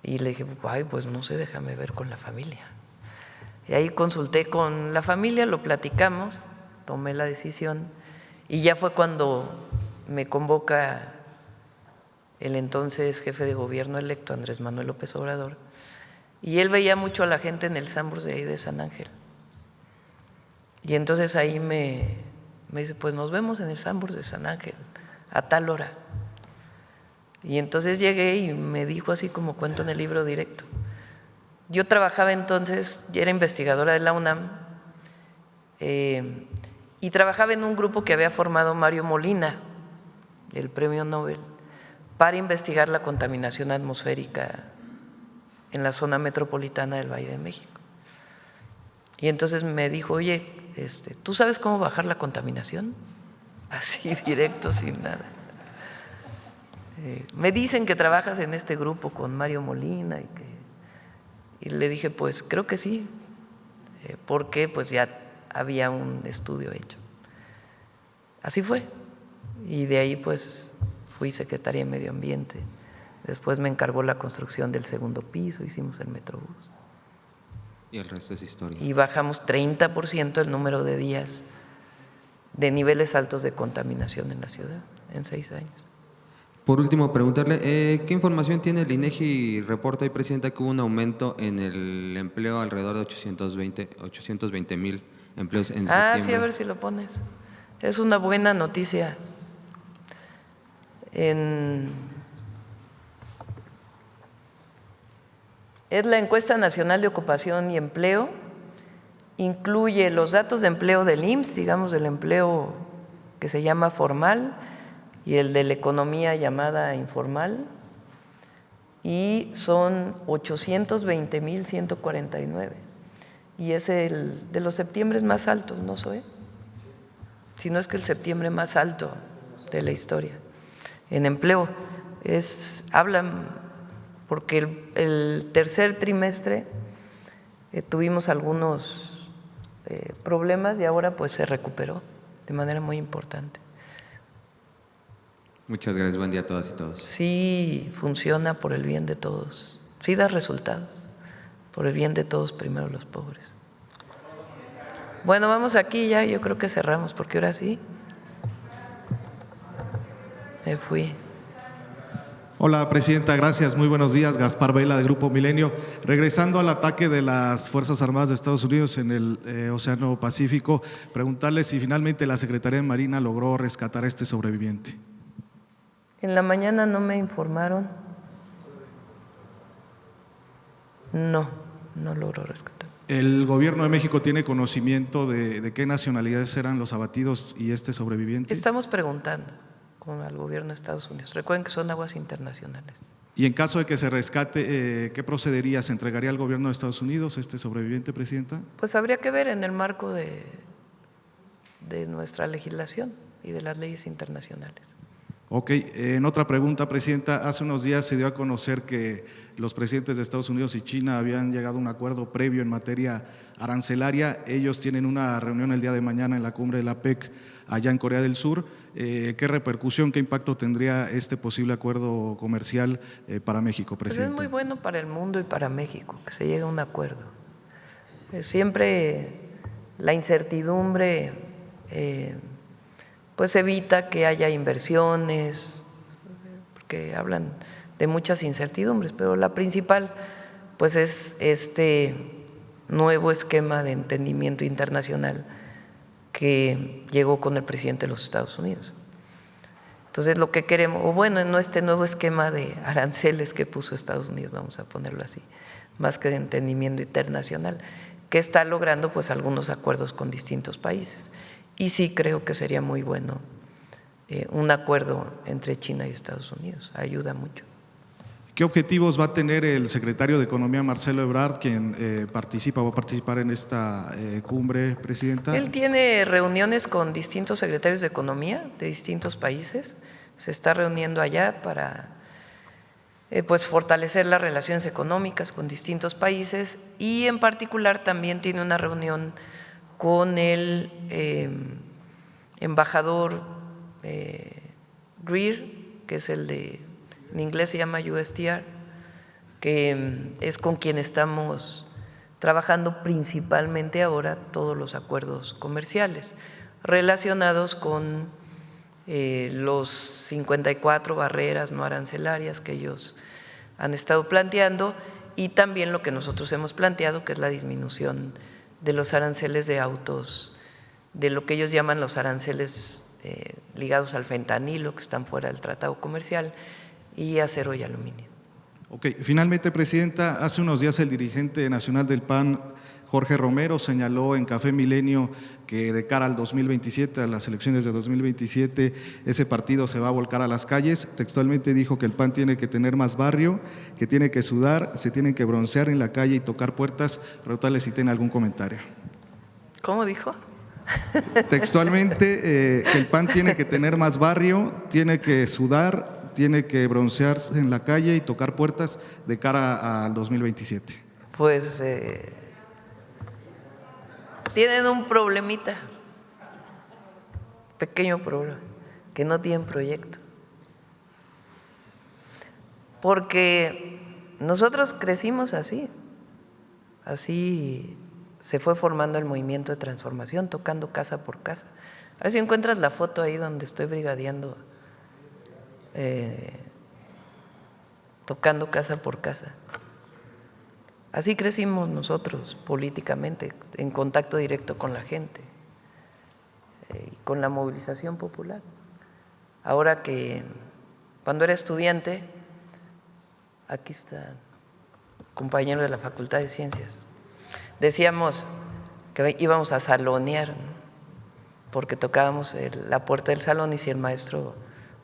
Y le dije, ay, pues no sé, déjame ver con la familia. Y ahí consulté con la familia, lo platicamos, tomé la decisión, y ya fue cuando me convoca el entonces jefe de gobierno electo, Andrés Manuel López Obrador, y él veía mucho a la gente en el Sanborns de ahí de San Ángel. Y entonces ahí me dice, pues nos vemos en el Sanborns de San Ángel a tal hora. Y entonces llegué y me dijo así como cuento en el libro directo. Yo trabajaba entonces, ya era investigadora de la UNAM, y trabajaba en un grupo que había formado Mario Molina, el premio Nobel, para investigar la contaminación atmosférica en la zona metropolitana del Valle de México. Y entonces me dijo, oye, ¿tú sabes cómo bajar la contaminación? Así directo, sin nada. Me dicen que trabajas en este grupo con Mario Molina y le dije, pues creo que sí, porque pues ya había un estudio hecho. Así fue, y de ahí pues fui secretaria de Medio Ambiente. Después me encargó la construcción del segundo piso, hicimos el Metrobús. Y el resto es historia. Y bajamos 30% el número de días de niveles altos de contaminación en la ciudad en 6 años. Por último, preguntarle, ¿qué información tiene el INEGI? Reporta hoy, presidenta, que hubo un aumento en el empleo alrededor de 820,000 empleos en septiembre. Sí, a ver si lo pones. Es una buena noticia. Es la encuesta nacional de ocupación y empleo, incluye los datos de empleo del IMSS, digamos del empleo que se llama formal, y el de la economía llamada informal, y son 820,149, y es el de los septiembres más altos, ¿no, Zoe? Si no es que el septiembre más alto de la historia. en empleo. Hablan porque el tercer trimestre tuvimos algunos problemas y ahora pues se recuperó de manera muy importante. Muchas gracias, buen día a todas y todos. Sí funciona por el bien de todos, sí da resultados, por el bien de todos, primero los pobres. Bueno, vamos aquí ya, yo creo que cerramos, porque ahora sí me fui. Hola, Presidenta, gracias. Muy buenos días. Gaspar Vela, de Grupo Milenio. Regresando al ataque de las Fuerzas Armadas de Estados Unidos en el Océano Pacífico, preguntarle si finalmente la Secretaría de Marina logró rescatar a este sobreviviente. En la mañana no me informaron. No logró rescatar. ¿El Gobierno de México tiene conocimiento de qué nacionalidades eran los abatidos y este sobreviviente? Estamos preguntando al gobierno de Estados Unidos. Recuerden que son aguas internacionales. Y en caso de que se rescate, ¿qué procedería? ¿Se entregaría al Gobierno de Estados Unidos este sobreviviente, Presidenta? Pues habría que ver en el marco de nuestra legislación y de las leyes internacionales. Ok, en otra pregunta, Presidenta, hace unos días se dio a conocer que los presidentes de Estados Unidos y China habían llegado a un acuerdo previo en materia arancelaria. Ellos tienen una reunión el día de mañana en la cumbre de la PEC allá en Corea del Sur. ¿Qué repercusión, qué impacto tendría este posible acuerdo comercial para México, Presidenta? Pues es muy bueno para el mundo y para México que se llegue a un acuerdo. Siempre la incertidumbre pues evita que haya inversiones, porque hablan de muchas incertidumbres, pero la principal pues es este nuevo esquema de entendimiento internacional que llegó con el presidente de los Estados Unidos. Entonces lo que queremos, o bueno, no este nuevo esquema de aranceles que puso Estados Unidos, vamos a ponerlo así, más que de entendimiento internacional, que está logrando pues algunos acuerdos con distintos países. Y sí creo que sería muy bueno un acuerdo entre China y Estados Unidos, ayuda mucho. ¿Qué objetivos va a tener el secretario de Economía, Marcelo Ebrard, quien va a participar en esta cumbre, Presidenta? Él tiene reuniones con distintos secretarios de Economía de distintos países, se está reuniendo allá para pues fortalecer las relaciones económicas con distintos países y en particular también tiene una reunión con el embajador Greer, que es el de, en inglés se llama USTR, que es con quien estamos trabajando principalmente ahora todos los acuerdos comerciales relacionados con los 54 barreras no arancelarias que ellos han estado planteando y también lo que nosotros hemos planteado, que es la disminución de los aranceles de autos, de lo que ellos llaman los aranceles ligados al fentanilo, que están fuera del tratado comercial, y acero y aluminio. Ok, finalmente, Presidenta, hace unos días el dirigente nacional del PAN, Jorge Romero, señaló en Café Milenio que de cara al 2027, a las elecciones de 2027, ese partido se va a volcar a las calles. Textualmente dijo que el PAN tiene que tener más barrio, que tiene que sudar, se tienen que broncear en la calle y tocar puertas. Preguntarle si tiene algún comentario. ¿Cómo dijo? Textualmente, que el PAN tiene que tener más barrio, tiene que sudar, tiene que broncearse en la calle y tocar puertas de cara al 2027. Pues tienen un problemita, pequeño problema, que no tienen proyecto. Porque nosotros crecimos así se fue formando el movimiento de transformación, tocando casa por casa. A ver si encuentras la foto ahí donde estoy brigadeando, tocando casa por casa. Así crecimos nosotros políticamente, en contacto directo con la gente, con la movilización popular. Ahora que, cuando era estudiante, aquí está, compañero de la Facultad de Ciencias, decíamos que íbamos a salonear, ¿no? Porque tocábamos la puerta del salón y si el maestro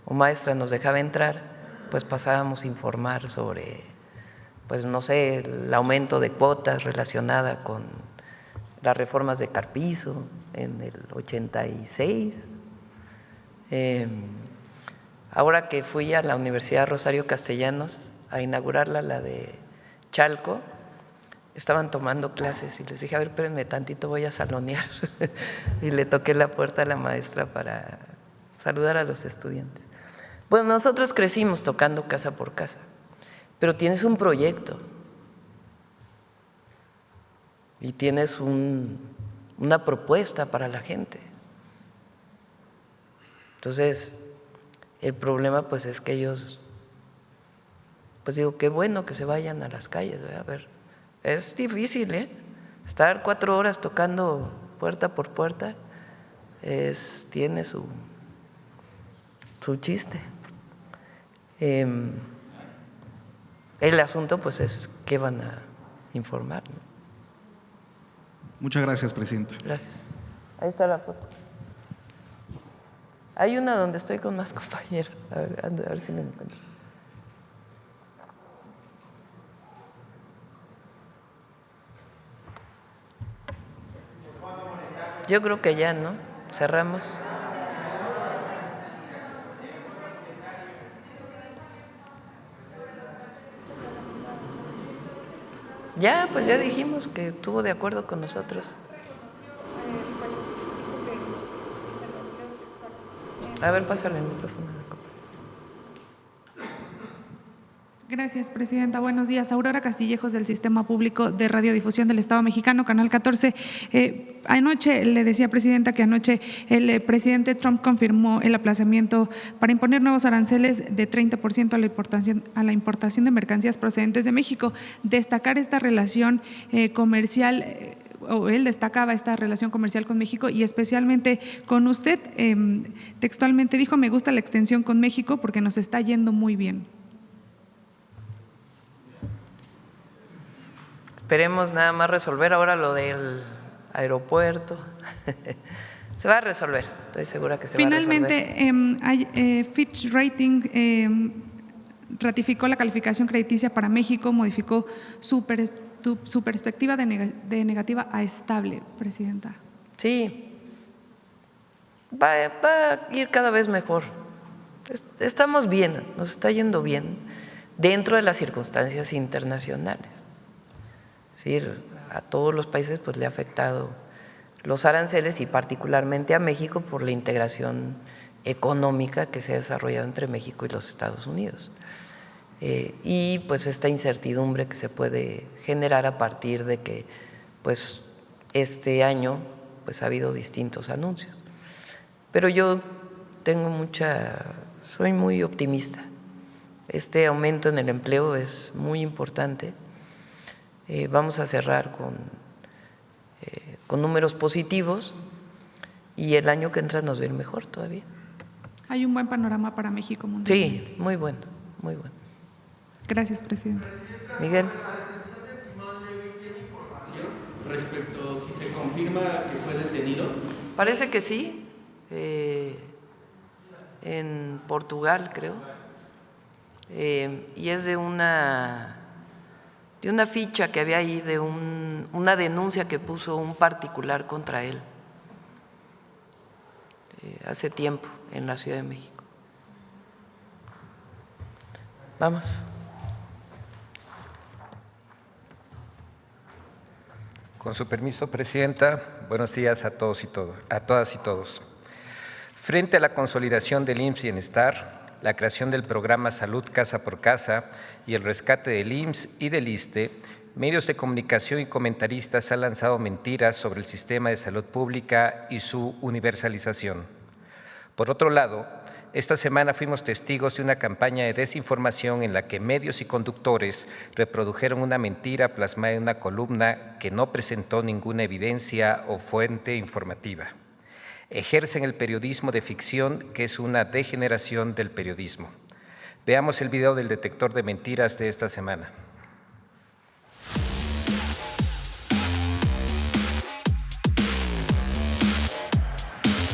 o maestra nos dejaba entrar, pues pasábamos a informar sobre, pues no sé, el aumento de cuotas relacionada con las reformas de Carpizo en el 86, Ahora que fui a la Universidad Rosario Castellanos a inaugurarla, la de Chalco, estaban tomando clases y les dije, a ver, espérenme tantito, voy a salonear. Y le toqué la puerta a la maestra para saludar a los estudiantes. Bueno, nosotros crecimos tocando casa por casa, pero tienes un proyecto y tienes una propuesta para la gente. Entonces, el problema pues es que ellos, pues digo, qué bueno que se vayan a las calles, ¿verdad? A ver, es difícil, ¿eh? Estar 4 horas tocando puerta por puerta tiene su chiste. El asunto pues es qué van a informar, ¿no? Muchas gracias, presidenta. Gracias. Ahí está la foto. Hay una donde estoy con más compañeros. A ver si me encuentro. Yo creo que ya, ¿no? Cerramos. Ya, pues ya dijimos que estuvo de acuerdo con nosotros. A ver, pásale el micrófono. Gracias, presidenta. Buenos días. Aurora Castillejos, del Sistema Público de Radiodifusión del Estado Mexicano, Canal 14. Anoche, le decía, presidenta, que anoche el presidente Trump confirmó el aplazamiento para imponer nuevos aranceles de 30% a la importación de mercancías procedentes de México. Destacar esta relación comercial, o él destacaba esta relación comercial con México y especialmente con usted. Textualmente dijo, me gusta la extensión con México porque nos está yendo muy bien. Esperemos nada más resolver ahora lo del aeropuerto. Se va a resolver, estoy segura que se va a resolver. Finalmente, Fitch Rating ratificó la calificación crediticia para México, modificó su perspectiva de negativa a estable, presidenta. Sí, va a ir cada vez mejor. Estamos bien, nos está yendo bien dentro de las circunstancias internacionales. Es decir, a todos los países pues le ha afectado los aranceles y particularmente a México por la integración económica que se ha desarrollado entre México y los Estados Unidos. Y pues esta incertidumbre que se puede generar a partir de que pues este año pues ha habido distintos anuncios. Pero yo soy muy optimista. Este aumento en el empleo es muy importante. Vamos a cerrar con números positivos y el año que entra nos va a ir mejor todavía. Hay un buen panorama para México mundial. Sí, muy bueno, muy bueno. Gracias, presidente. Miguel. Respecto si se confirma que fue detenido. Parece que sí, en Portugal creo, y es de una ficha que había ahí, de una denuncia que puso un particular contra él hace tiempo en la Ciudad de México. Vamos. Con su permiso, presidenta, buenos días a todos y a todas y todos. Frente a la consolidación del IMSS Bienestar, la creación del programa Salud Casa por Casa y el rescate del IMSS y del ISSSTE, medios de comunicación y comentaristas han lanzado mentiras sobre el sistema de salud pública y su universalización. Por otro lado, esta semana fuimos testigos de una campaña de desinformación en la que medios y conductores reprodujeron una mentira plasmada en una columna que no presentó ninguna evidencia o fuente informativa. Ejercen el periodismo de ficción, que es una degeneración del periodismo. Veamos el video del detector de mentiras de esta semana.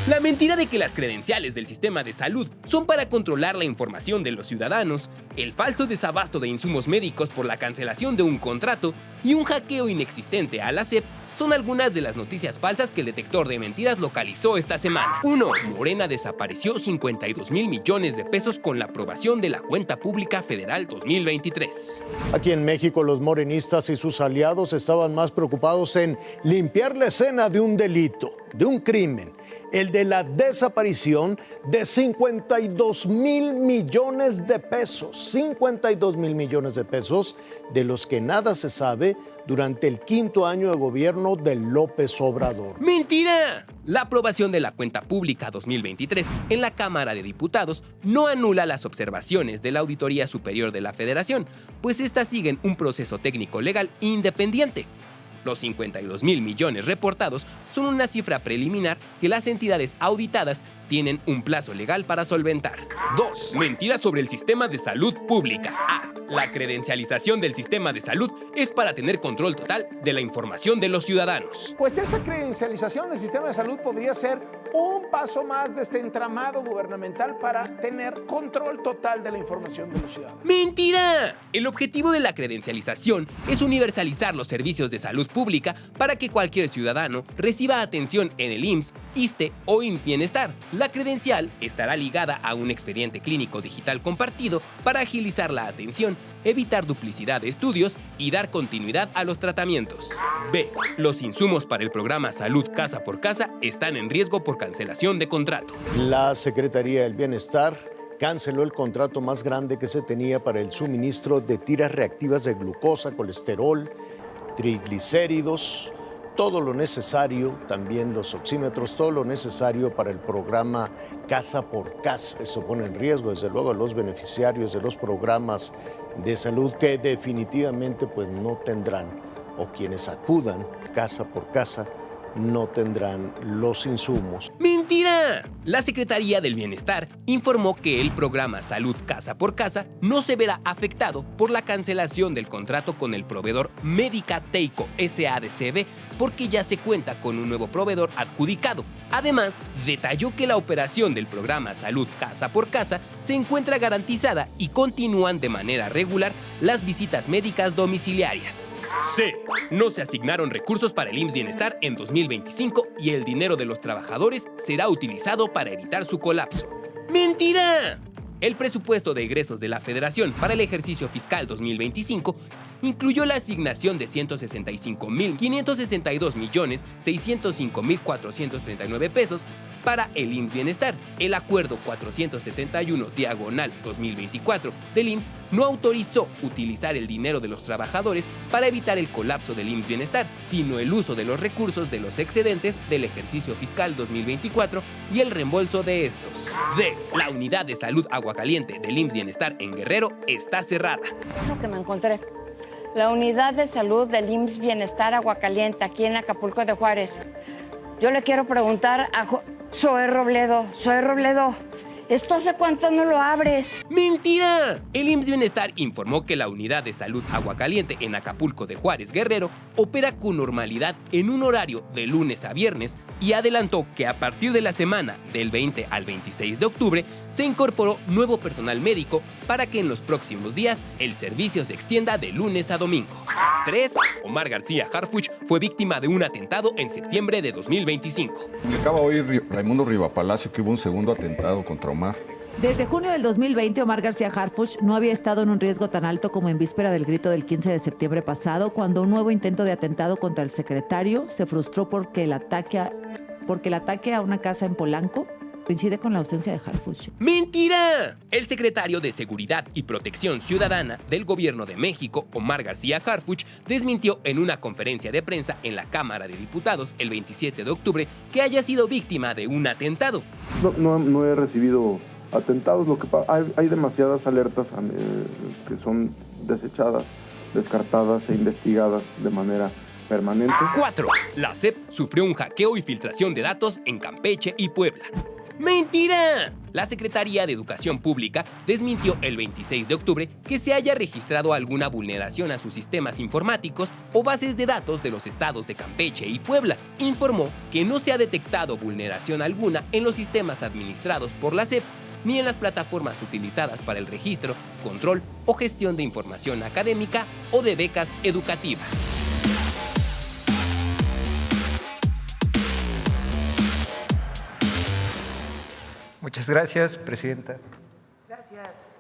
La mentira de que las credenciales del sistema de salud son para controlar la información de los ciudadanos, el falso desabasto de insumos médicos por la cancelación de un contrato y un hackeo inexistente a la SEP son algunas de las noticias falsas que el detector de mentiras localizó esta semana. 1. Morena desapareció 52,000 millones de pesos con la aprobación de la Cuenta Pública Federal 2023. Aquí en México, los morenistas y sus aliados estaban más preocupados en limpiar la escena de un delito, de un crimen, el de la desaparición de 52,000 millones de pesos. 52,000 millones de pesos, de los que nada se sabe durante el 5º año de gobierno de López Obrador. ¡Mentira! La aprobación de la Cuenta Pública 2023 en la Cámara de Diputados no anula las observaciones de la Auditoría Superior de la Federación, pues éstas siguen un proceso técnico legal independiente. Los 52,000 millones reportados son una cifra preliminar que las entidades auditadas tienen un plazo legal para solventar. 2. Mentiras sobre el sistema de salud pública. A. La credencialización del sistema de salud es para tener control total de la información de los ciudadanos. Pues esta credencialización del sistema de salud podría ser un paso más de este entramado gubernamental para tener control total de la información de los ciudadanos. ¡Mentira! El objetivo de la credencialización es universalizar los servicios de salud pública para que cualquier ciudadano reciba atención en el IMSS, ISSSTE o IMSS Bienestar. La credencial estará ligada a un expediente clínico digital compartido para agilizar la atención, evitar duplicidad de estudios y dar continuidad a los tratamientos. B. Los insumos para el programa Salud Casa por Casa están en riesgo por cancelación de contrato. La Secretaría del Bienestar canceló el contrato más grande que se tenía para el suministro de tiras reactivas de glucosa, colesterol, triglicéridos, todo lo necesario, también los oxímetros, todo lo necesario para el programa Casa por Casa. Esto pone en riesgo, desde luego, a los beneficiarios de los programas de salud que definitivamente pues no tendrán, o quienes acudan casa por casa, no tendrán los insumos. ¡Mentira! La Secretaría del Bienestar informó que el programa Salud Casa por Casa no se verá afectado por la cancelación del contrato con el proveedor Médica Teico SADCB porque ya se cuenta con un nuevo proveedor adjudicado. Además, detalló que la operación del programa Salud Casa por Casa se encuentra garantizada y continúan de manera regular las visitas médicas domiciliarias. C. No se asignaron recursos para el IMSS Bienestar en 2025 y el dinero de los trabajadores será utilizado para evitar su colapso. ¡Mentira! El presupuesto de egresos de la Federación para el ejercicio fiscal 2025 incluyó la asignación de 165,562,605,439 pesos para el IMSS Bienestar. El acuerdo 471/2024 del IMSS no autorizó utilizar el dinero de los trabajadores para evitar el colapso del IMSS Bienestar, sino el uso de los recursos de los excedentes del ejercicio fiscal 2024 y el reembolso de estos. D. La unidad de salud Aguacaliente del IMSS Bienestar en Guerrero está cerrada. Lo que me encontré. La unidad de salud del IMSS Bienestar Aguacaliente, aquí en Acapulco de Juárez. Yo le quiero preguntar a Zoe Robledo, ¿esto hace cuánto no lo abres? ¡Mentira! El IMSS Bienestar informó que la unidad de salud Aguacaliente en Acapulco de Juárez, Guerrero, opera con normalidad en un horario de lunes a viernes y adelantó que a partir de la semana del 20 al 26 de octubre se incorporó nuevo personal médico para que en los próximos días el servicio se extienda de lunes a domingo. 3. Omar García Harfuch fue víctima de un atentado en septiembre de 2025. Acaba hoy Raimundo Rivapalacio que hubo un segundo atentado contra Omar. Desde junio del 2020, Omar García Harfuch no había estado en un riesgo tan alto como en víspera del grito del 15 de septiembre pasado, cuando un nuevo intento de atentado contra el secretario se frustró porque el ataque a una casa en Polanco coincide con la ausencia de Harfuch. ¡Mentira! El secretario de Seguridad y Protección Ciudadana del Gobierno de México, Omar García Harfuch, desmintió en una conferencia de prensa en la Cámara de Diputados el 27 de octubre que haya sido víctima de un atentado. No he recibido atentados, hay demasiadas alertas que son desechadas, descartadas e investigadas de manera permanente. 4. La SEP sufrió un hackeo y filtración de datos en Campeche y Puebla. ¡Mentira! La Secretaría de Educación Pública desmintió el 26 de octubre que se haya registrado alguna vulneración a sus sistemas informáticos o bases de datos de los estados de Campeche y Puebla. Informó que no se ha detectado vulneración alguna en los sistemas administrados por la SEP ni en las plataformas utilizadas para el registro, control o gestión de información académica o de becas educativas. Muchas gracias, presidenta. Gracias.